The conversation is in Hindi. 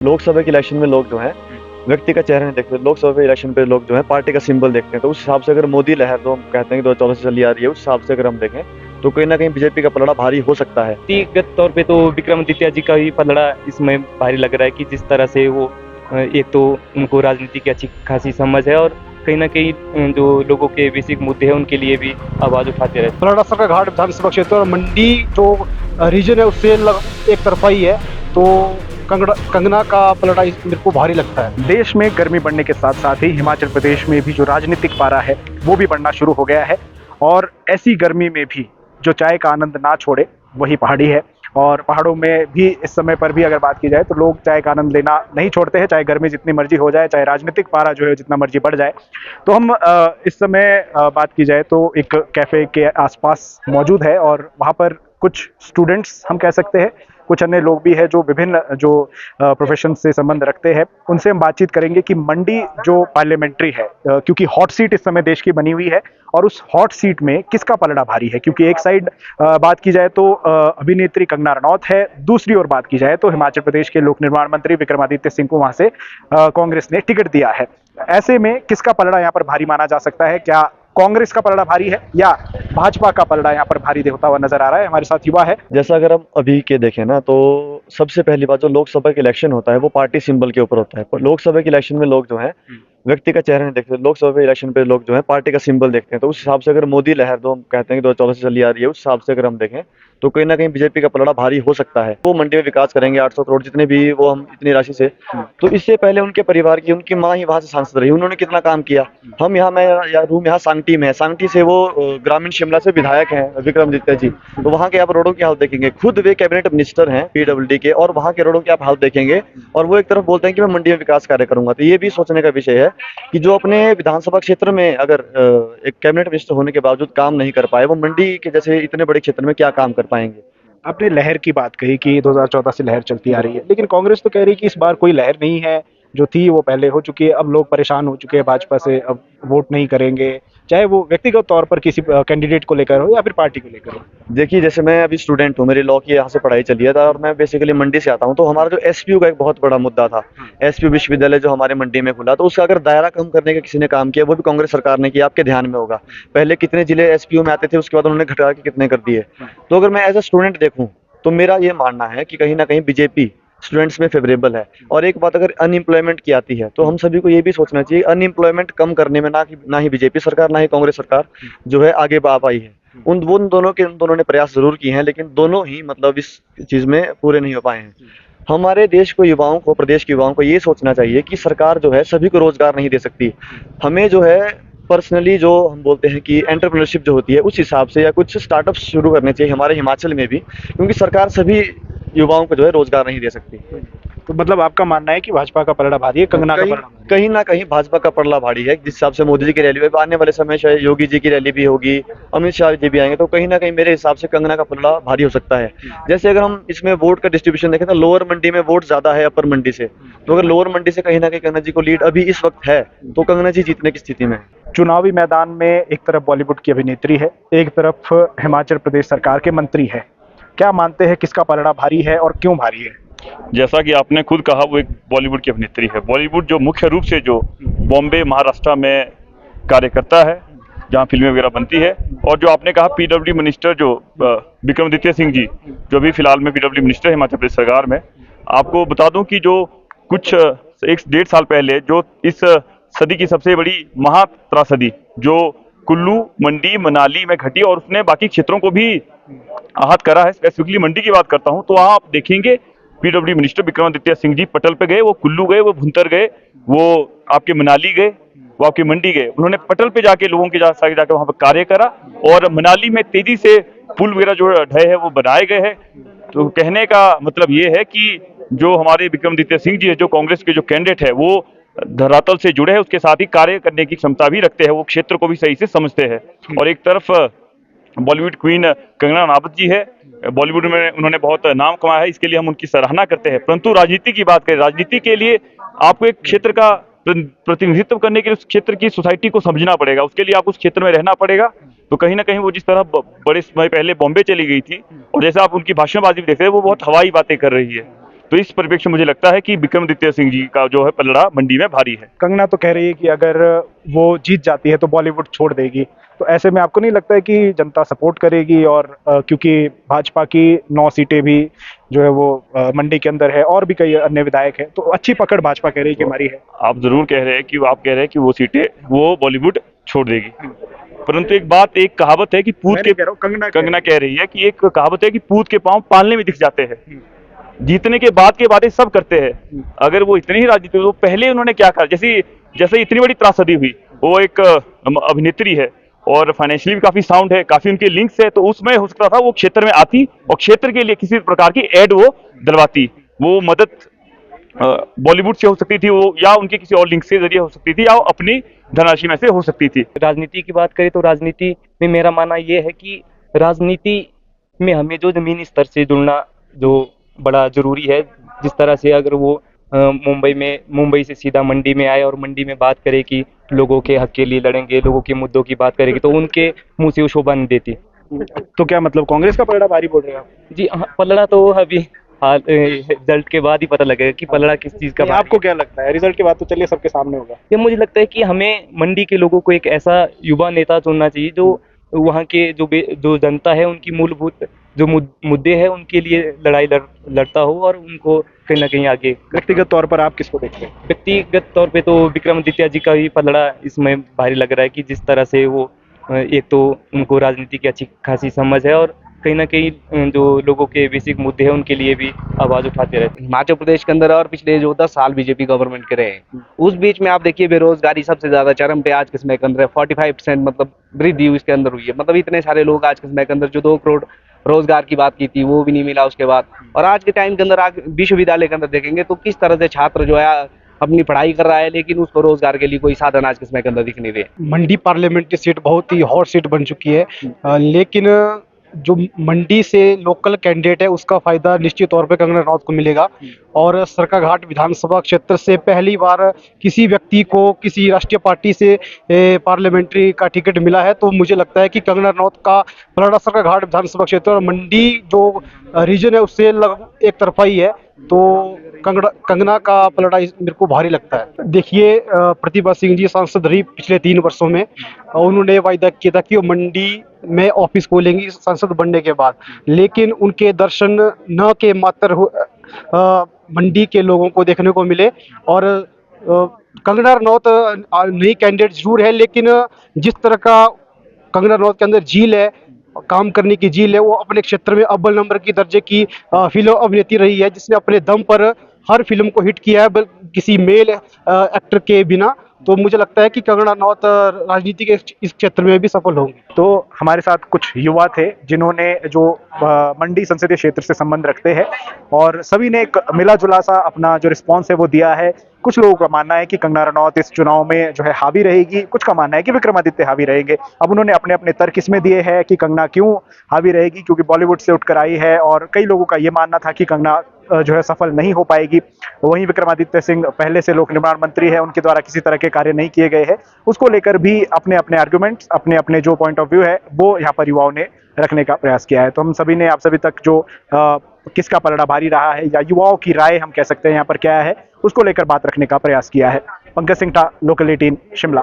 लोकसभा के इलेक्शन में लोग जो हैं व्यक्ति का चेहरा नहीं देखते। लोकसभा के इलेक्शन पे लोग जो है पार्टी का सिंबल देखते हैं। तो उस हिसाब से अगर मोदी लहर जो हम कहते हैं कि 2014 से चली आ रही है, उस हिसाब से अगर हम देखें तो कहीं ना कहीं बीजेपी का पलड़ा भारी हो सकता है। व्यक्तिगत तौर पे तो विक्रमादित्य जी का ही पलड़ा इसमें भारी लग रहा है कि जिस तरह से वो एक तो उनको राजनीति की अच्छी खासी समझ है और कहीं ना कहीं जो लोगों के बेसिक मुद्दे हैं उनके लिए भी आवाज उठाते रहते हैं। बराड़ा का घाट विधानसभा क्षेत्र और मंडी जो रीजन है उससे एक तरफा ही है, तो कंगना का पलड़ा मेरे को भारी लगता है। देश में गर्मी बढ़ने के साथ साथ ही हिमाचल प्रदेश में भी जो राजनीतिक पारा है वो भी बढ़ना शुरू हो गया है। और ऐसी गर्मी में भी जो चाय का आनंद ना छोड़े वही पहाड़ी है। और पहाड़ों में भी इस समय पर भी अगर बात की जाए तो लोग चाय का आनंद लेना नहीं छोड़ते हैं, चाहे गर्मी जितनी मर्जी हो जाए, चाहे राजनीतिक पारा जो है जितना मर्जी बढ़ जाए। तो हम इस समय बात की जाए तो एक कैफे के आसपास मौजूद है और वहाँ पर कुछ स्टूडेंट्स हम कह सकते हैं, कुछ अन्य लोग भी हैं जो विभिन्न जो प्रोफेशन से संबंध रखते हैं। उनसे हम बातचीत करेंगे कि मंडी जो पार्लियामेंट्री है, क्योंकि हॉट सीट इस समय देश की बनी हुई है और उस हॉट सीट में किसका पलड़ा भारी है। क्योंकि एक साइड बात की जाए तो अभिनेत्री कंगना रनौत है, दूसरी ओर बात की जाए तो हिमाचल प्रदेश के लोक निर्माण मंत्री विक्रमादित्य सिंह को वहां से कांग्रेस ने टिकट दिया है। ऐसे में किसका पलड़ा यहाँ पर भारी माना जा सकता है? क्या कांग्रेस का पलड़ा भारी है या भाजपा का पलड़ा यहाँ पर भारी होता हुआ नजर आ रहा है? हमारे साथ युवा है। जैसा अगर हम अभी के देखें ना, तो सबसे पहली बात जो लोकसभा के इलेक्शन होता है वो पार्टी सिंबल के ऊपर होता है। पर लोकसभा के इलेक्शन में लोग जो हैं व्यक्ति का चेहरा नहीं देखते। लोकसभा के इलेक्शन पे लोग जो है पार्टी का सिंबल देखते हैं। तो उस हिसाब से अगर मोदी लहर जो हम कहते हैं कि 2014 से चली आ रही है, उस हिसाब से अगर हम देखें तो कहीं ना कहीं बीजेपी का पलड़ा भारी हो सकता है। वो मंडी में विकास करेंगे 800 करोड़ जितने भी वो हम इतनी राशि से। तो इससे पहले उनके परिवार की उनकी माँ ही वहां से सांसद रही, उन्होंने कितना काम किया। हम यहाँ मैं रूम यहाँ सांगटी में है, सांगटी से वो ग्रामीण शिमला से विधायक हैं विक्रमादित्य जी। तो वहाँ के आप रोडों की हालत देखेंगे, खुद वे कैबिनेट मिनिस्टर हैं पीडब्ल्यूडी के, और वहाँ के रोडों की आप हालत देखेंगे और वो एक तरफ बोलते हैं कि मैं मंडी में विकास कार्य करूंगा। तो ये भी सोचने का विषय है कि जो अपने विधानसभा क्षेत्र में अगर एक कैबिनेट मिनिस्टर होने के बावजूद काम नहीं कर पाए, वो मंडी के जैसे इतने बड़े क्षेत्र में क्या काम कर पाएंगे। आपने लहर की बात कही कि 2014 से लहर चलती आ रही है, लेकिन कांग्रेस तो कह रही है कि इस बार कोई लहर नहीं है, जो थी वो पहले हो चुकी है। अब लोग परेशान हो चुके हैं भाजपा से, अब वोट नहीं करेंगे, चाहे वो व्यक्तिगत तौर पर किसी कैंडिडेट को लेकर हो या फिर पार्टी को लेकर हो। देखिए, जैसे मैं अभी स्टूडेंट हूँ, मेरी लॉ की यहाँ से पढ़ाई चली है और मैं बेसिकली मंडी से आता हूँ। तो हमारा जो एसपीयू का एक बहुत बड़ा मुद्दा था, एसपीयू विश्वविद्यालय जो हमारे मंडी में खुला, तो उसका अगर दायरा कम करने का किसी ने काम किया वो भी कांग्रेस सरकार ने किया। आपके ध्यान में होगा पहले कितने जिले एसपीयू में आते थे, उसके बाद उन्होंने घटा के कितने कर दिए। तो अगर मैं एज ए स्टूडेंट देखूँ तो मेरा ये मानना है कि कहीं ना कहीं बीजेपी स्टूडेंट्स में फेवरेबल है। और एक बात अगर अनएम्प्लॉयमेंट की आती है तो हम सभी को ये भी सोचना चाहिए अनएम्प्लॉयमेंट कम करने में ना ही बीजेपी सरकार ना ही कांग्रेस सरकार जो है आगे आ पाई है। उन दोनों ने प्रयास जरूर किए हैं, लेकिन दोनों ही मतलब इस चीज में पूरे नहीं हो पाए हैं। हमारे देश को युवाओं को, प्रदेश के युवाओं को ये सोचना चाहिए कि सरकार जो है सभी को रोजगार नहीं दे सकती। हमें जो है पर्सनली जो हम बोलते हैं कि एंटरप्रेन्योरशिप जो होती है उस हिसाब से या कुछ स्टार्टअप्स शुरू करने चाहिए हमारे हिमाचल में भी, क्योंकि सरकार सभी युवाओं को जो है रोजगार नहीं दे सकती। तो मतलब आपका मानना है कि भाजपा का पलड़ा भारी है, कंगना का पलड़ा भारी कहीं ना कहीं भाजपा का पलड़ा भारी है। जिस हिसाब से मोदी जी की रैली हुई, आने वाले समय शायद योगी जी की रैली भी होगी, अमित शाह जी भी आएंगे, तो कहीं ना कहीं मेरे हिसाब से कंगना का पलड़ा भारी हो सकता है। जैसे अगर हम इसमें वोट का डिस्ट्रीब्यूशन देखें तो लोअर मंडी में वोट ज्यादा है अपर मंडी से। तो अगर लोअर मंडी से कहीं ना कहीं कंगना जी को लीड अभी इस वक्त है, तो कंगना जी जीतने की स्थिति में है। चुनावी मैदान में एक तरफ बॉलीवुड की अभिनेत्री है, एक तरफ हिमाचल प्रदेश सरकार के मंत्री है। क्या मानते हैं किसका पलड़ा भारी है और क्यों भारी है? जैसा कि आपने खुद कहा, वो एक बॉलीवुड की अभिनेत्री है। बॉलीवुड जो मुख्य रूप से जो बॉम्बे महाराष्ट्र में कार्य करता है, जहाँ फिल्में वगैरह बनती है। और जो आपने कहा पीडब्ल्यूडी मिनिस्टर जो विक्रमादित्य सिंह जी, जो अभी फिलहाल में पीडब्ल्यूडी मिनिस्टर है हिमाचल प्रदेश सरकार में। आपको बता दूं कि जो कुछ 1-1.5 साल पहले जो इस सदी की सबसे बड़ी महात्रासदी जो कुल्लू, मंडी, मनाली में घटी और उसने बाकी क्षेत्रों को भी आहत करा है। स्पेसिफिकली मंडी की बात करता हूं तो वहां आप देखेंगे पीडब्ल्यूडी मिनिस्टर विक्रमादित्य सिंह जी पटल पे गए, वो कुल्लू गए, वो भुंतर गए, वो आपके मनाली गए, वो आपके मंडी गए। उन्होंने पटल पे जाके लोगों के साथ जाकर वहां पर कार्य करा। और मनाली में तेजी से पुल वगैरह जो ढहे हैं वो बनाए गए हैं। तो कहने का मतलब ये है कि जो हमारे विक्रमादित्य सिंह जी है, जो कांग्रेस के जो कैंडिडेट है, वो धरातल से जुड़े हैं, उसके साथ ही कार्य करने की क्षमता भी रखते हैं, वो क्षेत्र को भी सही से समझते हैं। और एक तरफ बॉलीवुड क्वीन कंगना रनावत जी है, बॉलीवुड में उन्होंने बहुत नाम कमाया है, इसके लिए हम उनकी सराहना करते हैं। परंतु राजनीति की बात करें, राजनीति के लिए आपको एक क्षेत्र का प्रतिनिधित्व करने के लिए उस क्षेत्र की सोसाइटी को समझना पड़ेगा, उसके लिए आप उस क्षेत्र में रहना पड़ेगा। तो कहीं ना कहीं वो जिस तरह बड़े समय पहले बॉम्बे चली गई थी और जैसे आप उनकी भाषणबाजी भी देख रहे हैं, वो बहुत हवाई बातें कर रही है। तो इस परिप्रेक्ष्य में मुझे लगता है कि विक्रमादित्य सिंह जी का जो है पलड़ा मंडी में भारी है। कंगना तो कह रही है कि अगर वो जीत जाती है तो बॉलीवुड छोड़ देगी, तो ऐसे में आपको नहीं लगता है कि जनता सपोर्ट करेगी? और क्योंकि भाजपा की 9 सीटें भी जो है वो मंडी के अंदर है और भी कई अन्य विधायक हैं, तो अच्छी पकड़ भाजपा कह रही है कि हमारी है। आप जरूर कह रहे हैं कि आप कह रहे हैं कि वो सीटें वो बॉलीवुड छोड़ देगी, परंतु एक कहावत है कि पूत मैं के नहीं कह रहा हूँ, कंगना कह रही है कि एक कहावत है कि पूत के पांव पालने में दिख जाते हैं, जीतने के बाद के वादे सब करते हैं। अगर वो इतनी ही राजनीति तो पहले उन्होंने क्या कहा, जैसे इतनी बड़ी त्रासदी हुई, वो एक अभिनेत्री है और फाइनेंशियली भी काफी साउंड है, काफी उनके लिंक्स है, तो उसमें हो सकता था वो क्षेत्र में आती और क्षेत्र के लिए किसी प्रकार की एड वो दिलवाती, वो मदद बॉलीवुड से हो सकती थी, वो या उनके किसी और लिंक से जरिए हो सकती थी, या वो अपनी धनराशि में से हो सकती थी। राजनीति की बात करें तो राजनीति में मेरा मानना ये है कि राजनीति में हमें जो जमीनी स्तर से जुड़ना जो बड़ा जरूरी है। जिस तरह से अगर वो मुंबई से सीधा मंडी में आए और मंडी में बात करे कि लोगों के हक के लिए लड़ेंगे, लोगों के मुद्दों की बात करेगी, तो उनके मुंह से वो शोभा नहीं देती। तो क्या मतलब कांग्रेस का पलड़ा भारी बोल रहे हैं आप? जी हाँ, पलड़ा तो अभी हाल रिजल्ट के बाद ही पता लगेगा कि पलड़ा किस चीज का नहीं, भारी आपको क्या लगता है? रिजल्ट के बाद तो चलिए सबके सामने होगा। ये मुझे लगता है कि हमें मंडी के लोगों को एक ऐसा युवा नेता चुनना चाहिए जो वहाँ के जो जनता है उनकी मूलभूत जो मुद्दे हैं उनके लिए लड़ाई लड़ता हो और उनको कहीं ना कहीं आगे। व्यक्तिगत तौर पर आप किसको देखते हैं? व्यक्तिगत तौर पे तो विक्रमादित्य जी का ही पलड़ा इसमें भारी लग रहा है कि जिस तरह से वो एक तो उनको राजनीति की अच्छी खासी समझ है और कहीं ना कहीं जो लोगों के बेसिक मुद्दे हैं उनके लिए भी आवाज उठाते रहते हैं। हिमाचल प्रदेश के अंदर और पिछले जो 10 साल बीजेपी गवर्नमेंट के रहे हैं, उस बीच में आप देखिए बेरोजगारी सबसे ज्यादा चरम पे आज के समय के अंदर 45% मतलब वृद्धि इसके अंदर हुई है। मतलब इतने सारे लोग आज के समय के अंदर जो 2 करोड़ रोजगार की बात की थी वो भी नहीं मिला उसके बाद। और आज के टाइम के अंदर विश्वविद्यालय के अंदर देखेंगे तो किस तरह से छात्र जो है अपनी पढ़ाई कर रहा है, लेकिन उसको रोजगार के लिए कोई साधन आज के समय के अंदर दिख नहीं रहे। मंडी पार्लियामेंट की सीट बहुत ही हॉट सीट बन चुकी है, लेकिन जो मंडी से लोकल कैंडिडेट है उसका फायदा निश्चित तौर पे कंगना रनौत को मिलेगा। और सरकाघाट विधानसभा क्षेत्र से पहली बार किसी व्यक्ति को किसी राष्ट्रीय पार्टी से पार्लियामेंट्री का टिकट मिला है, तो मुझे लगता है कि कंगना रनौत का पलड़ा सरकाघाट विधानसभा क्षेत्र और मंडी जो रीजन है उससे लगभग एक तरफा ही है, तो कंगना का पलड़ा मेरे को भारी लगता है। देखिए प्रतिभा सिंह जी सांसद रही पिछले 3 वर्षों में, उन्होंने वायदा किया था कि वो मंडी में ऑफिस खोलेंगी सांसद बनने के बाद, लेकिन उनके दर्शन न के मात्र मंडी के लोगों को देखने को मिले। और कंगना रनौत नई कैंडिडेट जरूर है, लेकिन जिस तरह का कंगना रनौत के अंदर झील है, काम करने की झील है, वो अपने क्षेत्र में अव्वल नंबर की दर्जे की फिल्म अभिनेत्री रही है, जिसने अपने दम पर हर फिल्म को हिट किया है किसी मेल एक्टर के बिना। तो मुझे लगता है कि कंगना रनौत राजनीति के इस क्षेत्र में भी सफल होंगी। तो हमारे साथ कुछ युवा थे जिन्होंने जो मंडी संसदीय क्षेत्र से संबंध रखते हैं और सभी ने एक मिला जुला सा अपना जो रिस्पॉन्स है वो दिया है। कुछ लोगों का मानना है कि कंगना रनौत इस चुनाव में जो है हावी रहेगी, कुछ का मानना है कि विक्रमादित्य हावी रहेंगे। अब उन्होंने अपने अपने तर्क इसमें दिए हैं कि कंगना क्यों हावी रहेगी, क्योंकि बॉलीवुड से उठकर आई है, और कई लोगों का ये मानना था कि कंगना जो है सफल नहीं हो पाएगी। वहीं विक्रमादित्य सिंह पहले से लोक निर्माण मंत्री है, उनके द्वारा किसी तरह के कार्य नहीं किए गए हैं, उसको लेकर भी अपने अपने आर्गुमेंट्स, अपने अपने जो पॉइंट ऑफ व्यू है वो यहाँ पर युवाओं ने रखने का प्रयास किया है। तो हम सभी ने आप सभी तक जो किसका पलड़ा भारी रहा है या युवाओं की राय हम कह सकते हैं यहाँ पर क्या है, उसको लेकर बात रखने का प्रयास किया है। पंकज सिंह, लोकल 18 शिमला।